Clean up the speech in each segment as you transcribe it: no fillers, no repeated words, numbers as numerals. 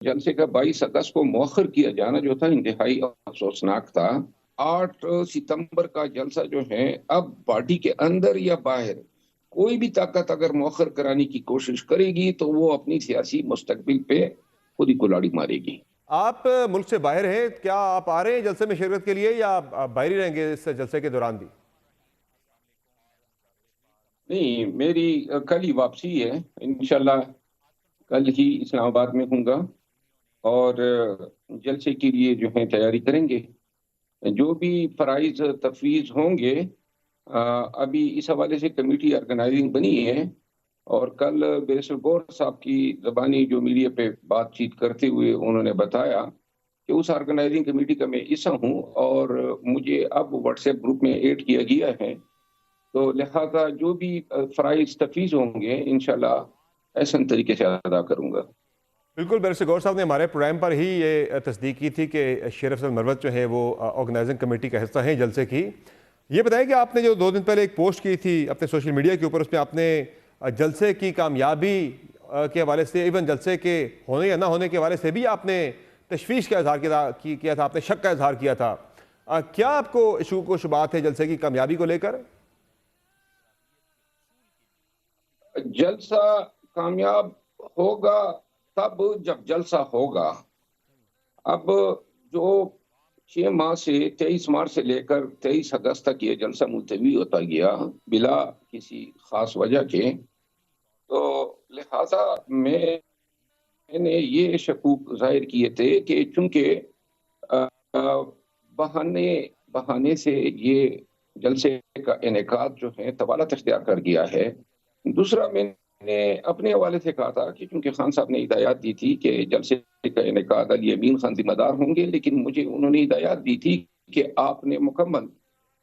जलसे का 22 अगस्त को मौखर किया जाना जो था इंतहाई अफसोसनाक था। 8 सितंबर का जलसा जो है अब पार्टी के अंदर या बाहर कोई भी ताकत अगर मौखर कराने की कोशिश करेगी तो वो अपनी सियासी मुस्तकबिल पे खुद ही कुल्हाड़ी मारेगी। आप मुल्क से बाहर हैं, क्या आप आ रहे हैं जलसे में शिरकत के लिए या आप बाहर ही रहेंगे इस जलसे के दौरान भी? नहीं, मेरी कल ही वापसी है। इंशाल्लाह कल ही इस्लामाबाद में हूँगा और जलसे के लिए जो है तैयारी करेंगे। जो भी फराइज तफवीज़ होंगे, अभी इस हवाले से कमेटी ऑर्गेनाइजिंग बनी है और कल बैरिस्टर गौर साहब की ज़बानी जो मीडिया पे बातचीत करते हुए उन्होंने बताया कि उस ऑर्गेनाइजिंग कमेटी का मैं हिस्सा हूँ और मुझे अब व्हाट्सएप ग्रुप में ऐड किया गया है। तो लिहाजा जो भी फराइज तफवीज़ होंगे इंशाल्लाह ऐसा तरीके से अदा करूँगा। बिल्कुल, बैरिस्टर गौर साहब ने हमारे प्रोग्राम पर ही ये तस्दीक की थी कि शेर अफजल मरवत जो है वो ऑर्गेनाइजिंग कमेटी का हिस्सा हैं जलसे की। ये बताएं कि आपने जो 2 दिन पहले एक पोस्ट की थी अपने सोशल मीडिया के ऊपर, उसमें आपने जलसे की कामयाबी के हवाले से, इवन जलसे के होने या ना होने के हवाले से भी आपने तशवीश का इजहार किया था, आपने शक का इजहार किया था। क्या आपको शूक व शुबात है जलसे की कामयाबी को लेकर? जलसा कामयाब होगा तब जब जलसा होगा। अब जो 6 माह से 23 मार्च से लेकर 23 अगस्त तक ये जलसा मुलतवी होता गया बिला किसी खास वजह के, तो लिहाजा मैंने ये शकूक जाहिर किए थे कि चूंकि बहाने बहाने से ये जलसे का इनेकाद जो है तवालत इख्तियार कर गया है। दूसरा, मैंने अपने हवाले से कहा था कि क्योंकि खान साहब ने हिदायत दी थी कि जलसे का इनेकाद अली अमीन खान जिम्मेदार होंगे, लेकिन मुझे उन्होंने हिदायत दी थी कि आपने मुकम्मल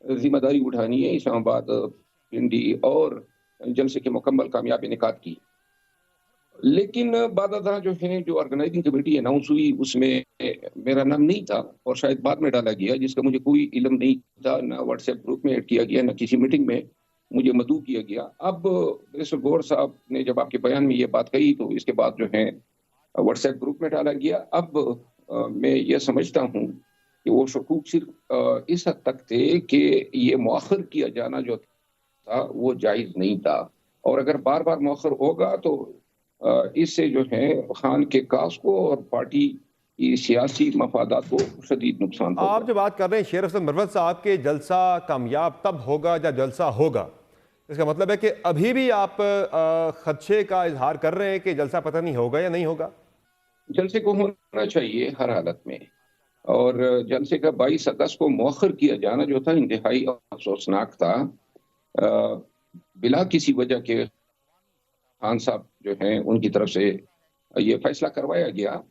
जिम्मेदारी उठानी है इस्लामाबाद, पिंडी और जलसे के मुकम्मल कामयाब इनेकाद की। लेकिन बादशाह जो है, जो ऑर्गेनाइजिंग कमेटी अनाउंस हुई उसमें मेरा नाम नहीं था और शायद बाद में डाला गया, जिसका मुझे कोई इल्म नहीं था, ना व्हाट्सएप ग्रुप में ऐड किया गया, ना किसी मीटिंग में मुझे मदऊ किया गया। अब बैरिस्टर गौर साहब ने जब आपके बयान में ये बात कही तो इसके बाद जो है व्हाट्सएप ग्रुप में डाला गया। अब मैं ये समझता हूँ कि वो शकूक सिर्फ इस हद तक थे कि ये मौखर किया जाना जो था वो जायज़ नहीं था, और अगर बार बार मौखर होगा तो इससे जो है खान के कास को और पार्टी की सियासी मफादात को शदीद नुकसान आप होगा। जो बात कर रहे हैं शेर अफजल मरवत साहब के जलसा कामयाब तब होगा जब जलसा होगा, इसका मतलब है कि अभी भी आप खदशे का इजहार कर रहे हैं कि जलसा पता नहीं होगा या नहीं होगा? जलसे को होना चाहिए हर हालत में, और जलसे का 22 अगस्त को मौखर किया जाना जो था इंतहाई अफसोसनाक था। बिला किसी वजह के खान साहब जो हैं उनकी तरफ से ये फैसला करवाया गया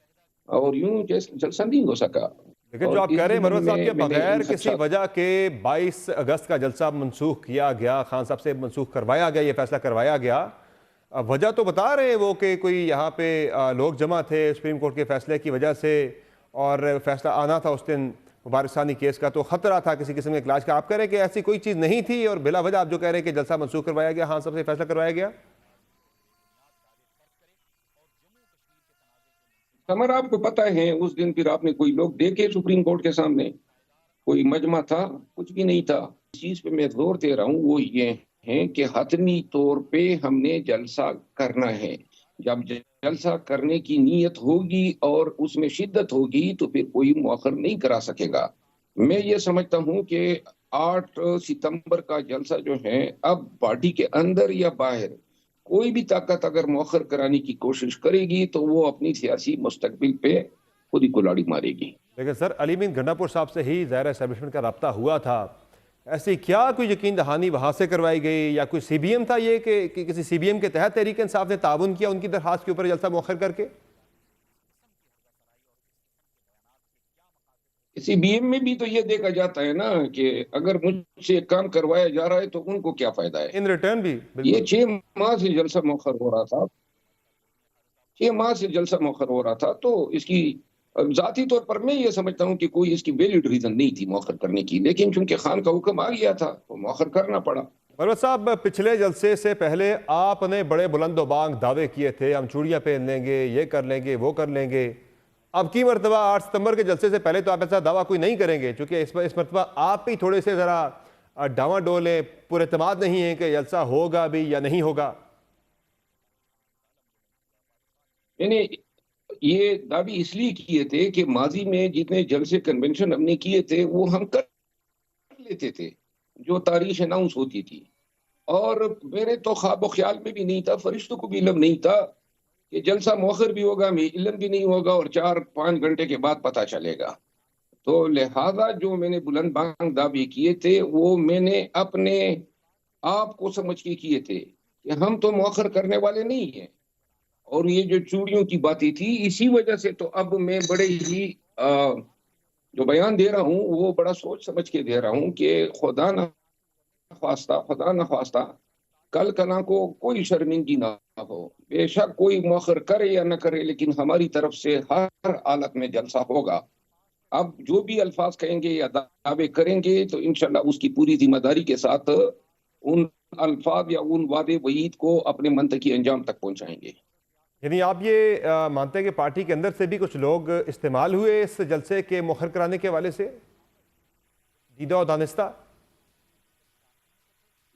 और यूं जलसा नहीं हो सका। लेकिन जो और आप इस कह रहे हैं ज़िम्न मरवत साहब के में मैंने इन बगैर किसी खदशात वजह के 22 अगस्त का जलसा मनसूख किया गया, खान साहब से मनसूख करवाया गया, ये फैसला करवाया गया, वजह तो बता रहे हैं वो कि कोई यहाँ पे लोग जमा थे सुप्रीम कोर्ट के फैसले की वजह से, और फैसला आना था उस दिन मुबारकसानी केस का, तो खतरा था किसी किस्म के क्लास का। आप कह रहे हैं कि ऐसी कोई चीज़ नहीं थी और बिला वजह आप जो कह रहे हैं कि जलसा मनसूख करवाया गया, खान साहब से फैसला करवाया गया? कमर, आपको पता है उस दिन फिर आपने कोई लोग देखे सुप्रीम कोर्ट के सामने? कोई मजमा था? कुछ भी नहीं था। इस चीज पे मैं जोर दे रहा हूँ वो ये है कि हतमी तौर पे हमने जलसा करना है। जब जलसा करने की नीयत होगी और उसमें शिद्दत होगी तो फिर कोई मौखर नहीं करा सकेगा। मैं ये समझता हूँ कि 8 सितंबर का जलसा जो है अब पार्टी के अंदर या बाहर कोई भी ताकत अगर मौखर कराने की कोशिश करेगी तो वो अपनी सियासी मुस्तकबिल पे खुद ही कुल्हाड़ी मारेगी। लेकिन सर अली मीन गंडापुर साहब से ही ज़ाहिर एस्टेब्लिशमेंट का रब्ता हुआ था, ऐसी क्या कोई यकीन दहानी वहाँ से करवाई गई या कोई CBM था ये कि किसी CBM के तहत तहरीक इंसाफ ने ताउन किया उनकी दरखास्त के ऊपर जलसा मौखर करके? CBM में भी तो ये देखा जाता है ना कि अगर मुझसे काम करवाया जा रहा है तो उनको क्या फायदा है। इन रिटर्न भी ये बिल्कुल। 6 माह से जलसा मौखर हो रहा था, 6 माह से जलसा मौखर हो रहा था, तो इसकी जाती तौर पर मैं ये समझता हूँ कि कोई इसकी वैलिड रीजन नहीं थी मौखर करने की, लेकिन चूंकि खान का हुक्म आ गया था तो मौखर करना पड़ा। मरवत साहब, पिछले जलसे से पहले आपने बड़े बुलंद बांग दावे किए थे, हम चूड़ियाँ पहन लेंगे, ये कर लेंगे, वो कर लेंगे, اب کی مرتبہ 8 ستمبر کے جلسے سے پہلے تو آپ ایسا دعویٰ کوئی نہیں کریں گے، چونکہ اس مرتبہ آپ بھی تھوڑے سے ذرا ڈاواں ڈولے، پر اعتماد نہیں ہیں کہ جلسہ ہوگا بھی یا نہیں ہوگا؟ یعنی یہ دعوی اس لیے کیے تھے کہ ماضی میں جتنے جلسے کنونشن ہم نے کیے تھے وہ ہم کر لیتے تھے، جو تاریخ اناؤنس ہوتی تھی، اور میرے تو خواب و خیال میں بھی نہیں تھا، فرشتوں کو بھی علم نہیں تھا کہ جلسہ مؤخر بھی ہوگا، ہمیں علم بھی نہیں ہوگا، اور 4-5 گھنٹے کے بعد پتہ چلے گا۔ تو لہذا جو میں نے بلند بانگ دعوے کیے تھے وہ میں نے اپنے آپ کو سمجھ کے کیے تھے کہ ہم تو مؤخر کرنے والے نہیں ہیں۔ اور یہ جو چوڑیوں کی باتیں تھی، اسی وجہ سے تو اب میں بڑے ہی جو بیان دے رہا ہوں وہ بڑا سوچ سمجھ کے دے رہا ہوں کہ خدا نہ خواستہ کل کنا کو کوئی شرمندگی نہ ہو، بے شک کوئی مؤخر کرے یا نہ کرے، لیکن ہماری طرف سے ہر حالت میں جلسہ ہوگا۔ اب جو بھی الفاظ کہیں گے یا دعوے کریں گے تو انشاءاللہ اس کی پوری ذمہ داری کے ساتھ ان الفاظ یا ان وعدے وعید کو اپنے منطقی انجام تک پہنچائیں گے۔ یعنی آپ یہ مانتے ہیں کہ پارٹی کے اندر سے بھی کچھ لوگ استعمال ہوئے اس جلسے کے مؤخر کرانے کے حوالے سے، دیدہ و دانستہ؟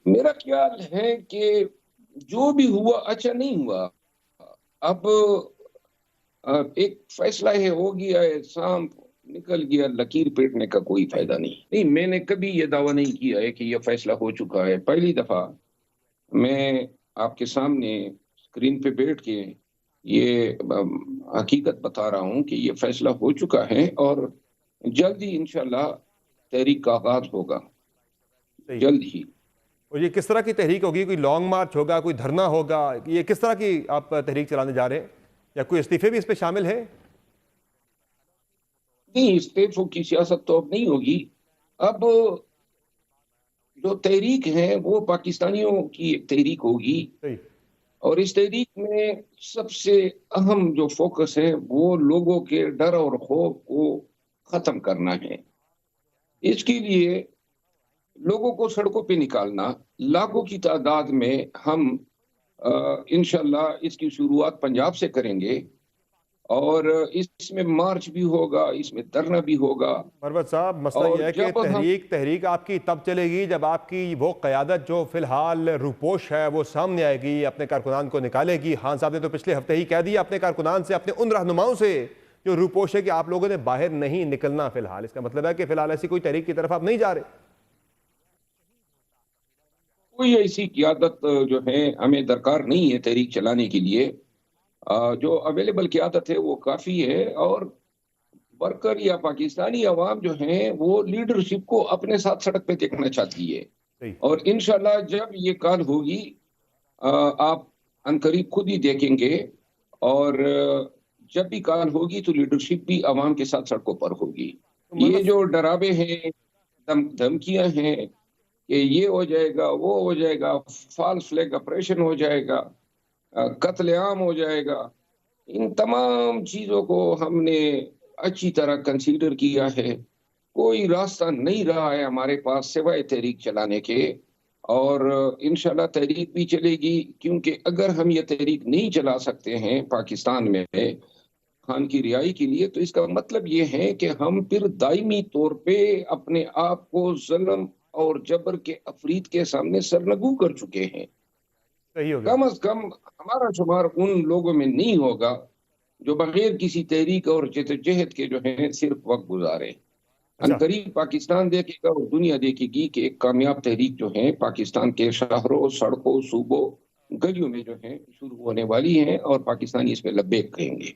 میرا خیال ہے کہ جو بھی ہوا اچھا نہیں ہوا۔ اب ایک فیصلہ ہے، ہو گیا ہے، سانپ نکل گیا، لکیر پیٹنے کا کوئی فائدہ نہیں۔ میں نے کبھی یہ دعویٰ نہیں کیا ہے کہ یہ فیصلہ ہو چکا ہے۔ پہلی دفعہ میں آپ کے سامنے اسکرین پہ بیٹھ کے یہ حقیقت بتا رہا ہوں کہ یہ فیصلہ ہو چکا ہے، اور جلد ہی انشاءاللہ تحریک کا آغاز ہوگا، جلد ہی۔ اور یہ کس طرح کی تحریک ہوگی؟ کوئی لانگ مارچ ہوگا، کوئی دھرنا ہوگا؟ یہ کس طرح کی آپ تحریک چلانے جا رہے ہیں، یا کوئی استعفے بھی اس پہ شامل ہے؟ نہیں، استعفوں کی سیاست تو اب نہیں ہوگی۔ اب جو تحریک ہے وہ پاکستانیوں کی ایک تحریک ہوگی، اور اس تحریک میں سب سے اہم جو فوکس ہے وہ لوگوں کے ڈر اور خوف کو ختم کرنا ہے۔ اس کے لیے لوگوں کو سڑکوں پہ نکالنا، لاکھوں کی تعداد میں ہم انشاءاللہ اس کی شروعات پنجاب سے کریں گے، اور اس میں مارچ بھی ہوگا، اس میں دھرنا بھی ہوگا۔ مروت صاحب، مسئلہ یہ ہے کہ تحریک آپ کی تب چلے گی جب آپ کی وہ قیادت جو فی الحال روپوش ہے وہ سامنے آئے گی، اپنے کارکنان کو نکالے گی۔ خان صاحب نے تو پچھلے ہفتے ہی کہہ دیا اپنے کارکنان سے، اپنے ان رہنماؤں سے جو روپوش ہے، کہ آپ لوگوں نے باہر نہیں نکلنا فی الحال۔ اس کا مطلب ہے کہ فی الحال ایسی کوئی تحریک کی طرف آپ نہیں جا رہے؟ کوئی ایسی قیادت جو ہے ہمیں درکار نہیں ہے تحریک چلانے کے لیے۔ جو اویلیبل قیادت ہے وہ کافی ہے، اور ورکر یا پاکستانی عوام جو ہیں وہ لیڈرشپ کو اپنے ساتھ سڑک پہ دیکھنا چاہتی ہے، اور انشاءاللہ جب یہ کال ہوگی آپ عنقریب خود ہی دیکھیں گے، اور جب بھی کال ہوگی تو لیڈرشپ بھی عوام کے ساتھ سڑکوں پر ہوگی۔ یہ جو ڈراوے ہیں، دھمکیاں ہیں کہ یہ ہو جائے گا، وہ ہو جائے گا، فالس فلیگ آپریشن ہو جائے گا، قتل عام ہو جائے گا، ان تمام چیزوں کو ہم نے اچھی طرح کنسیڈر کیا ہے۔ کوئی راستہ نہیں رہا ہے ہمارے پاس سوائے تحریک چلانے کے، اور انشاءاللہ تحریک بھی چلے گی، کیونکہ اگر ہم یہ تحریک نہیں چلا سکتے ہیں پاکستان میں خان کی رہائی کے لیے، تو اس کا مطلب یہ ہے کہ ہم پھر دائمی طور پہ اپنے آپ کو ظلم اور جبر کے افرید کے سامنے سرنگو کر چکے ہیں۔ کم از کم ہمارا شمار ان لوگوں میں نہیں ہوگا جو بغیر کسی تحریک اور جہد کے جو ہیں صرف وقت گزارے۔ عنقریب پاکستان دیکھے گا اور دنیا دیکھے گی کہ ایک کامیاب تحریک جو ہے پاکستان کے شہروں، سڑکوں، صوبوں، گلیوں میں جو ہیں شروع ہونے والی ہیں، اور پاکستانی اس پہ لبیک کہیں گے۔